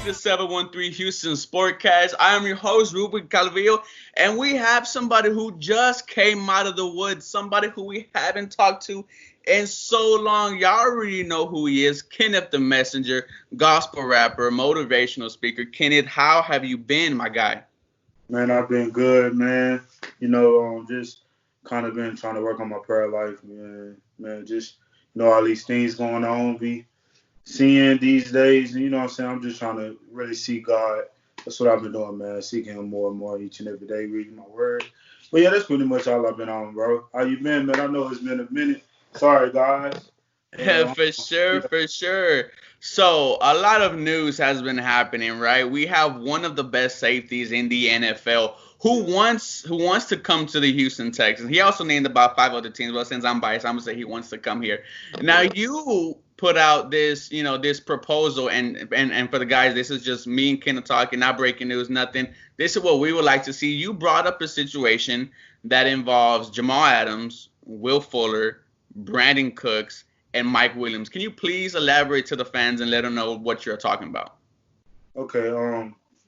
to 713 Houston Sportcast. I am your host, Ruben Calvillo, and we have somebody who just came out of the woods, somebody who we haven't talked to in so long. Y'all already know who he is, Kenneth the Messenger, gospel rapper, motivational speaker. Kenneth, how have you been, my guy? Man, I've been good, man. Just kind of been trying to work on my prayer life, man. Just all these things going on, be seeing these days, and what I'm saying. I'm just trying to really see God. That's what I've been doing, man. Seeking Him more and more each and every day, reading my Word. But yeah, that's pretty much all I've been on, bro. How you been, man? I know it's been a minute. Sorry, guys, but For sure, yeah, for sure. So a lot of news has been happening, right? We have one of the best safeties in the NFL who wants to come to the Houston Texans. He also named about five other teams, but since I'm biased, I'm gonna say he wants to come here. Now yeah. you put out this, this proposal, and for the guys, this is just me and Ken talking, not breaking news, nothing. This is what we would like to see. You brought up a situation that involves Jamal Adams, Will Fuller, Brandon Cooks, and Mike Williams. Can you please elaborate to the fans and let them know what you're talking about? Okay.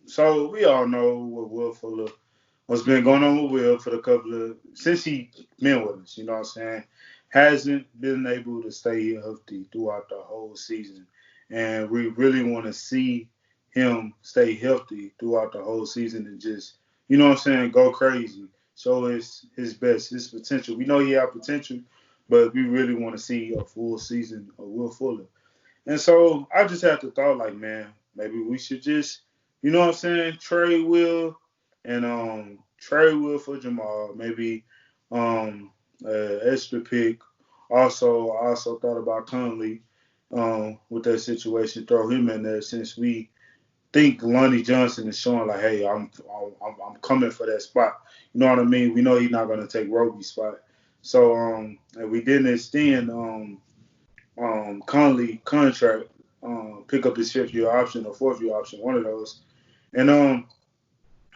So we all know what Will Fuller, what's been going on with Will for the couple of since he been with us. You know what I'm saying? Hasn't been able to stay healthy throughout the whole season, and we really want to see him stay healthy throughout the whole season and just what I'm saying, go crazy. Show his best, his potential. We know he have potential, but we really want to see a full season of Will Fuller. And so I just had the thought, like, man, maybe we should just, what I'm saying, trade Will for Jamal. Maybe extra pick. I also thought about Conley with that situation, throw him in there since we think Lonnie Johnson is showing like, hey, I'm coming for that spot. You know what I mean? We know he's not gonna take Roby's spot. So and we didn't extend Conley contract, pick up his fifth year option or fourth year option, one of those. And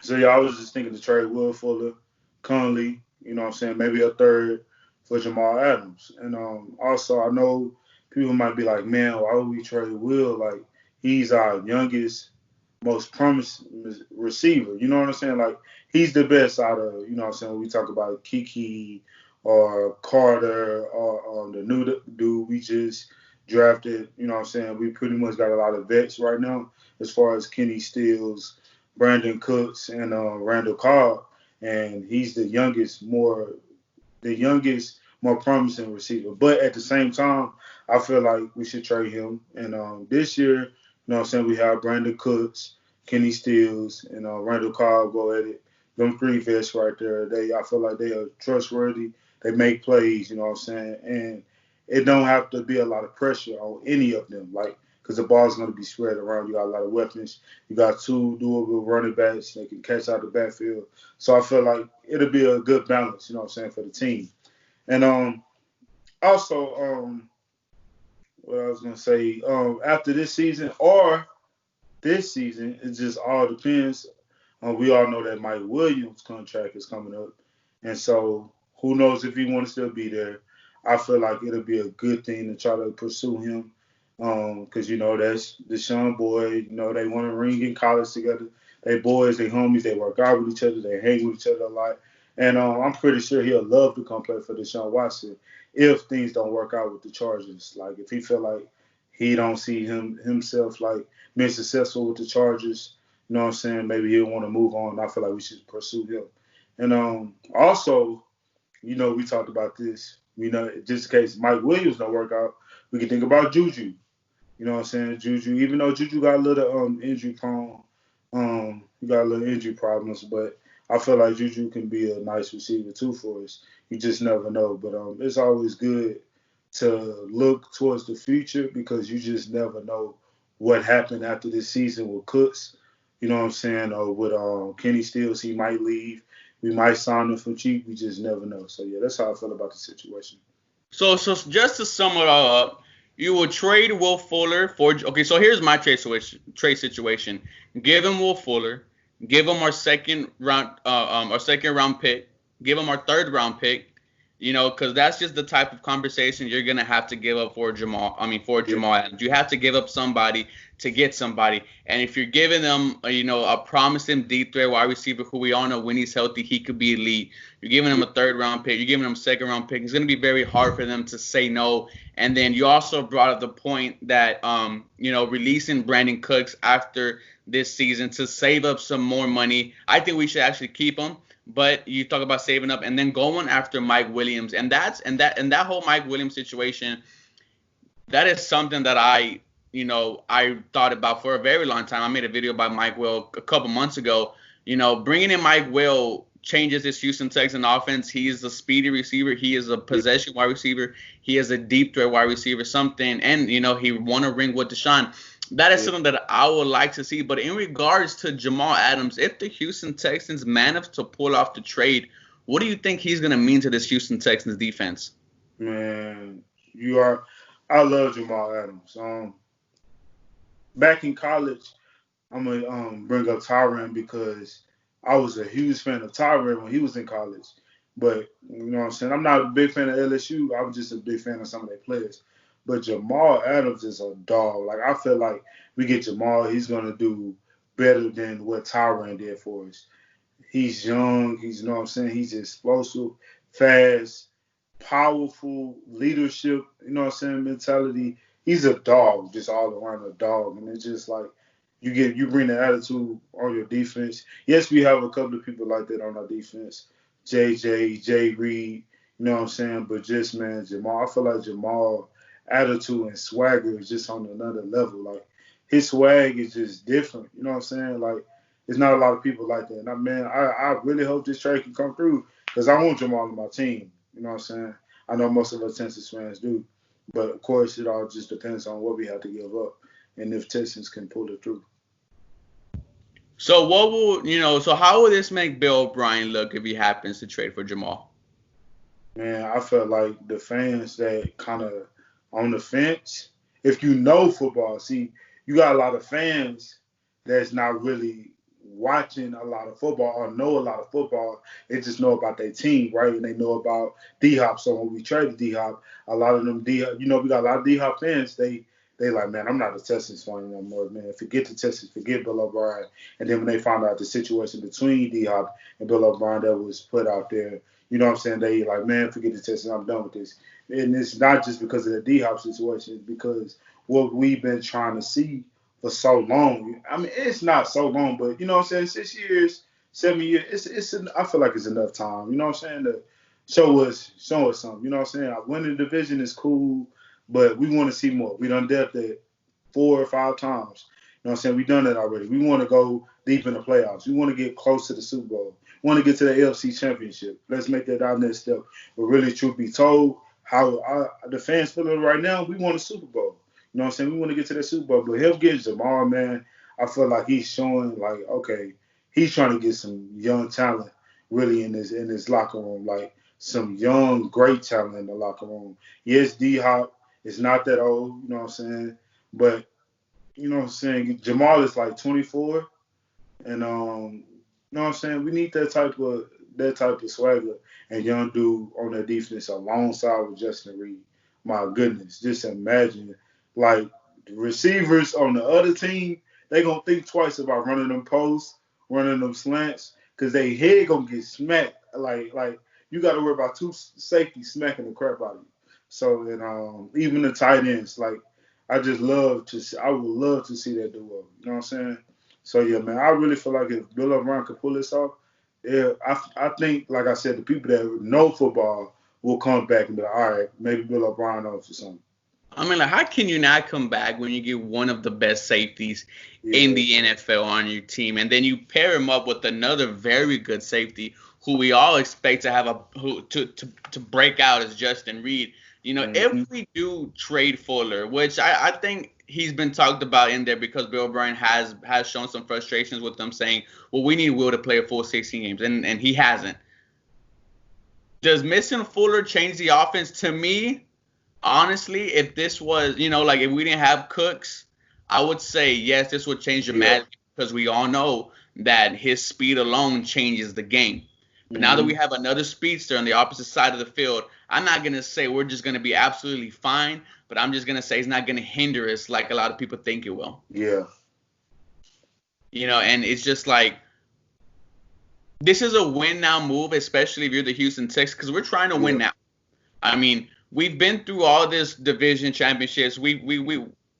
so yeah, I was just thinking to trade Will Fuller, Conley, what I'm saying, maybe a third for Jamal Adams. And also I know people might be like, man, why would we trade Will? Like he's our youngest, most promising receiver. You know what I'm saying? Like he's the best out of, what I'm saying, when we talk about Kiki or Carter or the new dude we just drafted. You know what I'm saying? We pretty much got a lot of vets right now as far as Kenny Stills, Brandon Cooks, and Randall Cobb. And he's more promising receiver. But at the same time, I feel like we should trade him. And this year, what I'm saying, we have Brandon Cooks, Kenny Stills, and Randall Cobb go at it. Them three vets right there, I feel like they are trustworthy. They make plays, you know what I'm saying? And it don't have to be a lot of pressure on any of them, like, because the ball's going to be spread around. You got a lot of weapons. You got two doable running backs. They can catch out the backfield. So I feel like it'll be a good balance, you know what I'm saying, for the team. And also, what I was going to say, after this season or this season, it just all depends. We all know that Mike Williams' contract is coming up. And so who knows if he want to still be there. I feel like it'll be a good thing to try to pursue him. Because, that's Deshaun Boyd. They want to ring in college together. They boys, they homies, they work out with each other, they hang with each other a lot. And I'm pretty sure he'll love to come play for Deshaun Watson if things don't work out with the Chargers. Like, if he feel like he don't see himself, like, being successful with the Chargers, you know what I'm saying, maybe he'll want to move on. I feel like we should pursue him. And also, we talked about this. Just in case Mike Williams don't work out, we can think about Juju. You know what I'm saying? Juju, even though Juju got a little injury prone, he got a little injury problems, but I feel like Juju can be a nice receiver too for us. You just never know. But it's always good to look towards the future because you just never know what happened after this season with Cooks. You know what I'm saying? Or with Kenny Stills, he might leave. We might sign him for cheap. We just never know. So yeah, that's how I feel about the situation. So just to sum it all up, you will trade Will Fuller for. Okay, so here's my trade situation. Give him Will Fuller. Give him our second round pick. Give him our third round pick. Because that's just the type of conversation you're gonna have to give up for Jamal. I mean, for Yeah, Jamal Adams, you have to give up somebody to get somebody. And if you're giving them, a promising deep threat wide receiver who we all know when he's healthy he could be elite. You're giving him yeah, a third round pick. You're giving him a second round pick. It's gonna be very hard for them to say no. And then you also brought up the point that, releasing Brandon Cooks after this season to save up some more money. I think we should actually keep him. But you talk about saving up and then going after Mike Williams, and that whole Mike Williams situation, that is something that I thought about for a very long time. I made a video about Mike Will a couple months ago. Bringing in Mike Will changes this Houston Texans offense. He is a speedy receiver. He is a possession wide receiver. He is a deep threat wide receiver. Something, and he won a ring with Deshaun. That is something that I would like to see. But in regards to Jamal Adams, if the Houston Texans manage to pull off the trade, what do you think he's going to mean to this Houston Texans defense? man, I love Jamal Adams. Back in college, I'm gonna bring up Tyron because I was a huge fan of Tyron when he was in college. But you know what I'm saying? I'm not a big fan of LSU. I was just a big fan of some of their players. But Jamal Adams is a dog. Like I feel like we get Jamal, he's gonna do better than what Tyron did for us. He's young, he's you know what I'm saying, he's explosive, fast, powerful, leadership, you know what I'm saying, mentality. He's a dog, just all around a dog. And it's just like you bring the attitude on your defense. Yes, we have a couple of people like that on our defense. Jay Reed, you know what I'm saying? But just man, Jamal, I feel like Jamal attitude and swagger is just on another level. Like his swag is just different. You know what I'm saying? Like there's not a lot of people like that. And I really hope this trade can come through because I want Jamal on my team. You know what I'm saying? I know most of us Texans fans do. But of course, it all just depends on what we have to give up and if Texans can pull it through. So so how will this make Bill O'Brien look if he happens to trade for Jamal? Man, I felt like the fans that kind of on the fence, if you know football, see, you got a lot of fans that's not really watching a lot of football or know a lot of football. They just know about their team, right? And they know about D-Hop. So when we traded D-Hop, a lot of them D-Hop, we got a lot of D-Hop fans. They like, man, I'm not a Texans fan no more, man. Forget the Texans, forget Bill O'Brien. And then when they found out the situation between D-Hop and Bill O'Brien that was put out there, you know what I'm saying? They like, man, forget the Texans. I'm done with this. And it's not just because of the D-Hop situation. It's because what we've been trying to see for so long. I mean, it's not so long, but you know what I'm saying? 6 years, 7 years. I feel like it's enough time. You know what I'm saying? To show us something. You know what I'm saying? Winning the division is cool, but we want to see more. We done did that 4 or 5 times. You know what I'm saying? We done that already. We want to go deep in the playoffs. We want to get close to the Super Bowl. We want to get to the AFC Championship. Let's make that our next step. But really, truth be told, how the fans feeling right now, we want a Super Bowl. You know what I'm saying? We want to get to that Super Bowl. But him getting Jamal, man, I feel like he's showing, like, okay, he's trying to get some young talent really in his locker room. Like, some young, great talent in the locker room. Yes, D-Hop is not that old, you know what I'm saying? But, you know what I'm saying? Jamal is like 24. And, you know what I'm saying? We need that type of swagger and young dude on that defense alongside with Justin Reed. My goodness, just imagine like the receivers on the other team, they gonna think twice about running them posts, running them slants, cause they head gonna get smacked. Like you got to worry about 2 safeties smacking the crap out of you. So and even the tight ends, like I would love to see that duo. You know what I'm saying? So yeah, man, I really feel like if Bill O'Brien could pull this off, yeah, I think, like I said, the people that know football will come back and be like, all right, maybe Bill O'Brien knows for something. I mean, like, how can you not come back when you get one of the best safeties in Yeah, the NFL on your team, and then you pair him up with another very good safety who we all expect to have to break out as Justin Reed. mm-hmm. If we do trade Fuller, which I think he's been talked about in there because Bill O'Brien has shown some frustrations with them saying, well, we need Will to play a full 16 games, and he hasn't. Does missing Fuller change the offense? To me, honestly, if this was, like if we didn't have Cooks, I would say yes, this would change Yeah, dramatically because we all know that his speed alone changes the game. But now that we Mm-hmm. have another speedster on the opposite side of the field, I'm not going to say we're just going to be absolutely fine, but I'm just going to say it's not going to hinder us like a lot of people think it will. Yeah. And it's just like this is a win now move, especially if you're the Houston Texans, because we're trying to win Yeah. now. I mean, we've been through all this division championships. We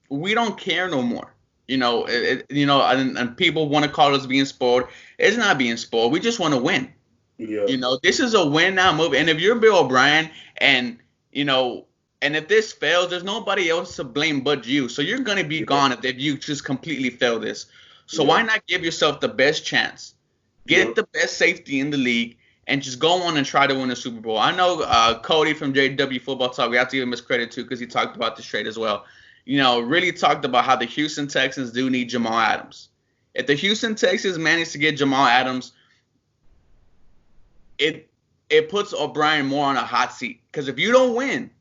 don't care no more. And people want to call us being spoiled. It's not being spoiled. We just want to win. Yeah. This is a win now move. And if you're Bill O'Brien and you know, and if this fails, there's nobody else to blame but you. So you're gonna be Yeah. gone if you just completely fail this. So Yeah. why not give yourself the best chance? Yeah. Get the best safety in the league and just go on and try to win a Super Bowl. I know Cody from JW Football Talk, we have to give him his credit too because he talked about this trade as well. Really talked about how the Houston Texans do need Jamal Adams. If the Houston Texans manage to get Jamal Adams, it puts O'Brien more on a hot seat. Because if you don't win,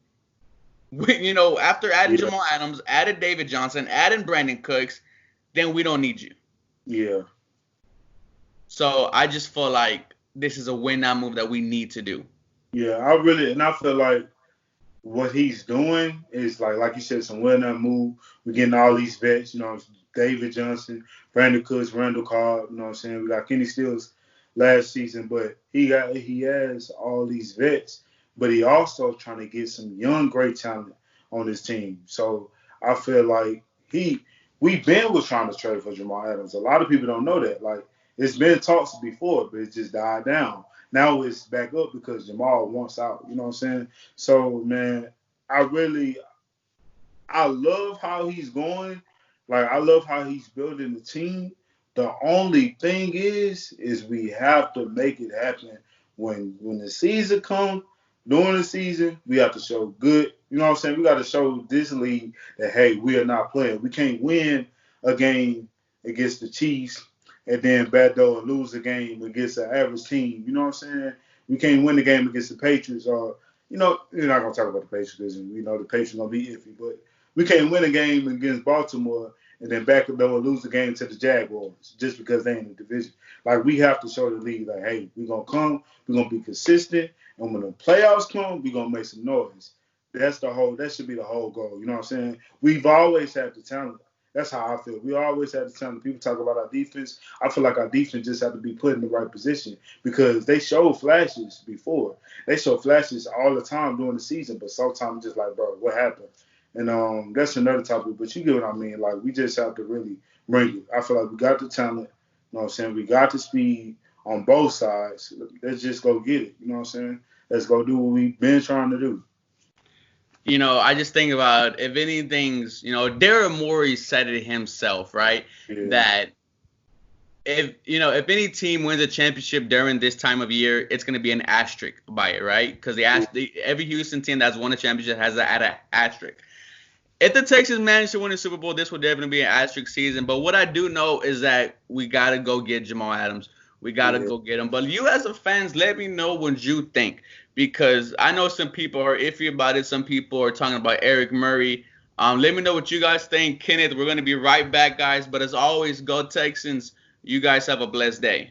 after adding Yeah. Jamal Adams, added David Johnson, adding Brandon Cooks, then we don't need you. Yeah. So I just feel like this is a win now move that we need to do. Yeah. I feel like what he's doing is like you said, some well done move. We're getting all these vets, David Johnson, Brandon Cooks, Randall Cobb, you know what I'm saying? We got Kenny Stills last season, but he has all these vets, but he also trying to get some young great talent on his team. So I feel like we've been trying to trade for Jamal Adams. A lot of people don't know that. Like it's been talks before, but it just died down. Now it's back up because Jamal wants out. You know what I'm saying? So man, I love how he's going. Like I love how he's building the team. The only thing is we have to make it happen when the season comes. During the season, we have to show good. You know what I'm saying? We got to show this league that hey, we are not playing. We can't win a game against the Chiefs and then backdoor and lose a game against an average team. You know what I'm saying? We can't win the game against the Patriots or you're not gonna talk about the Patriots because we know the Patriots gonna be iffy, but we can't win a game against Baltimore and then back up and lose the game to the Jaguars just because they in the division. Like we have to show the league like, hey, we're gonna come, we're gonna be consistent, and when the playoffs come, we're gonna make some noise. That should be the whole goal. You know what I'm saying? We've always had the talent. That's how I feel. We always had the talent. People talk about our defense. I feel like our defense just have to be put in the right position because they showed flashes before. They show flashes all the time during the season, but sometimes just like, bro, what happened? And that's another topic, but you get what I mean. Like, we just have to really bring it. I feel like we got the talent. You know what I'm saying? We got the speed on both sides. Let's just go get it. You know what I'm saying? Let's go do what we've been trying to do. I just think about if anything's, Daryl Morey said it himself, right? Yeah. That if any team wins a championship during this time of year, it's going to be an asterisk by it, right? Because every Houston team that's won a championship has an asterisk. If the Texans manage to win the Super Bowl, this will definitely be an asterisk season. But what I do know is that we got to go get Jamal Adams. We got to go get him. But you as a fans, let me know what you think. Because I know some people are iffy about it. Some people are talking about Eric Murray. Let me know what you guys think. Kenneth, we're going to be right back, guys. But as always, go Texans. You guys have a blessed day.